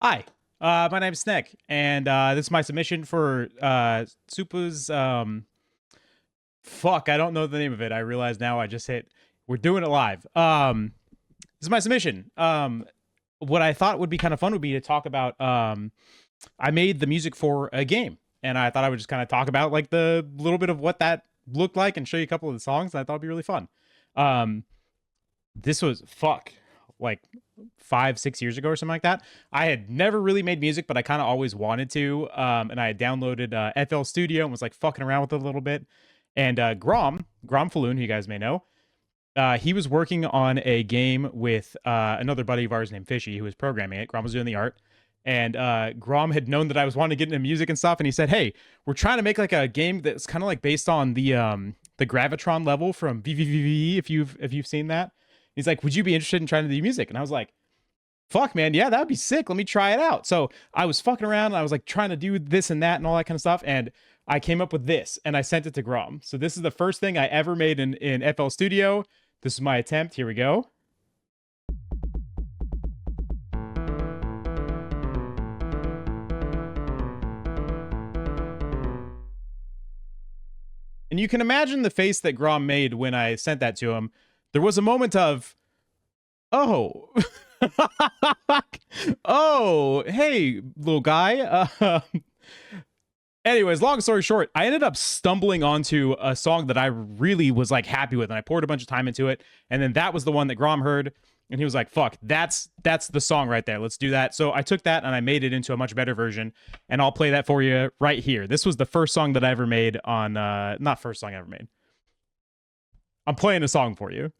Hi, my name's Snek, and this is my submission for Supa's. Fuck, I don't know the name of it. I realize now. I just hit. We're doing it live. This is my submission. What I thought would be kind of fun would be to talk about. I made the music for a game, and I thought I would just kind of talk about like the little bit of what that looked like, and show you a couple of the songs. And I thought it'd be really fun. This was like 5-6 years ago or something like that. I had never really made music, but I kind of always wanted to. And I had downloaded FL Studio and was like fucking around with it a little bit. And Grom Falloon, who you guys may know, he was working on a game with another buddy of ours named Fishy, who was programming it. Grom was doing the art. And Grom had known that I was wanting to get into music and stuff. And he said, hey, we're trying to make like a game that's kind of like based on the Gravitron level from VVVV, if you've seen that. He's like, would you be interested in trying to do music? And I was like, fuck, man, yeah, that would be sick. Let me try it out. So I was fucking around and I was like trying to do this and that and all that kind of stuff. And I came up with this and I sent it to Grom. So this is the first thing I ever made in FL Studio. This is my attempt. Here we go. And you can imagine the face that Grom made when I sent that to him. There was a moment of, oh, oh, hey, little guy. Anyways, long story short, I ended up stumbling onto a song that I really was like happy with, and I poured a bunch of time into it. And then that was the one that Grom heard, and he was like, fuck, that's the song right there. Let's do that. So I took that and I made it into a much better version, and I'll play that for you right here. This was the first song that I ever made on, not first song I ever made. I'm playing a song for you.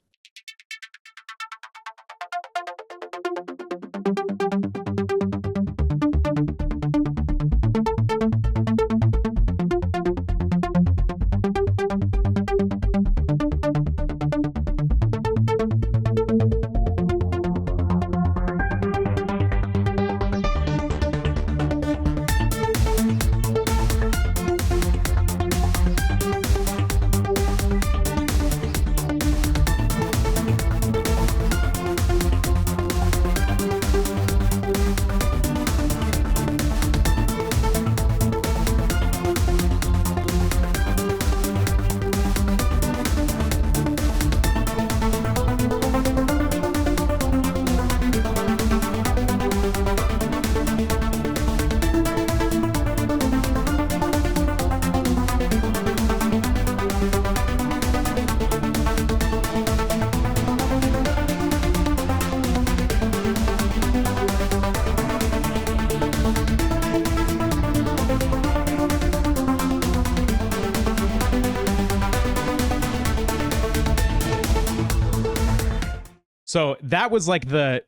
So that was like the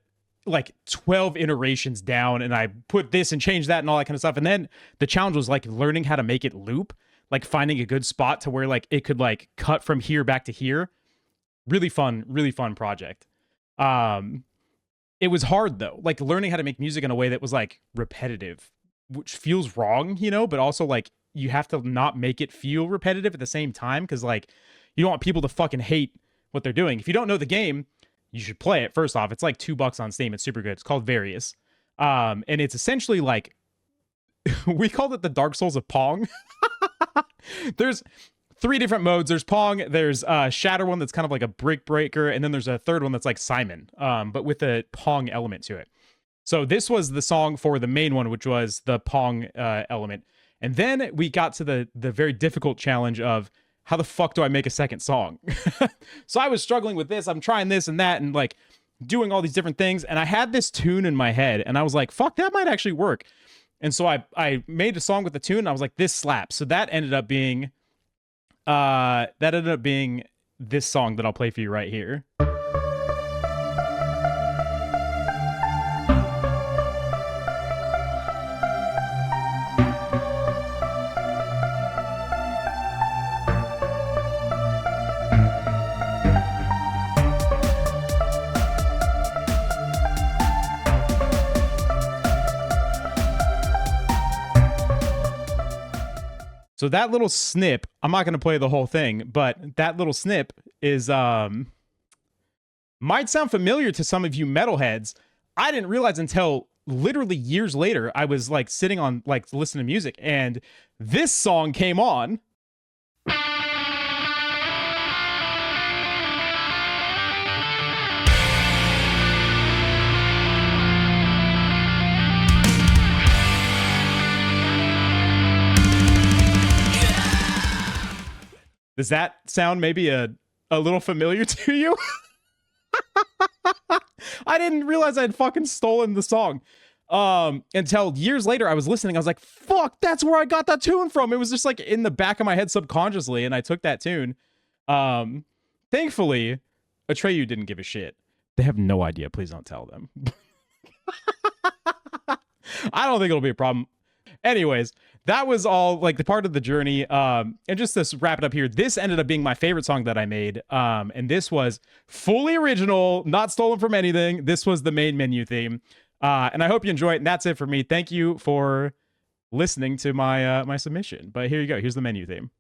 12 iterations down, and I put this and changed that and all that kind of stuff. And then the challenge was like learning how to make it loop, like finding a good spot to where like it could like cut from here back to here. Really fun project. It was hard though, like learning how to make music in a way that was like repetitive, which feels wrong, you know, but also like you have to not make it feel repetitive at the same time, because like you don't want people to fucking hate what they're doing. If you don't know the game, you should play it. First off, it's like $2 on Steam. It's super good. It's called Various. And it's essentially like, we called it the Dark Souls of Pong. There's 3 different modes. There's Pong, there's Shatter one that's kind of like a brick breaker, and then there's a third one that's like Simon, but with a Pong element to it. So this was the song for the main one, which was the Pong element. And then we got to the very difficult challenge of, how the fuck do I make a second song? So I was struggling with this. I'm trying this and that and like doing all these different things. And I had this tune in my head and I was like, fuck, that might actually work. And so I made a song with the tune and I was like, this slaps. So that ended up being this song that I'll play for you right here. So that little snip, I'm not going to play the whole thing, but that little snip is, might sound familiar to some of you metalheads. I didn't realize until literally years later, I was like sitting on like listening to music, and this song came on. Does that sound maybe a little familiar to you? I didn't realize I had fucking stolen the song. Until years later, I was listening. I was like, fuck, that's where I got that tune from. It was just like in the back of my head subconsciously, and I took that tune. Thankfully, Atreyu didn't give a shit. They have no idea. Please don't tell them. I don't think it'll be a problem. Anyways, that was all like the part of the journey. And just to wrap it up here, this ended up being my favorite song that I made. And this was fully original, not stolen from anything. This was the main menu theme. And I hope you enjoy it. And that's it for me. Thank you for listening to my my submission. But here you go. Here's the menu theme.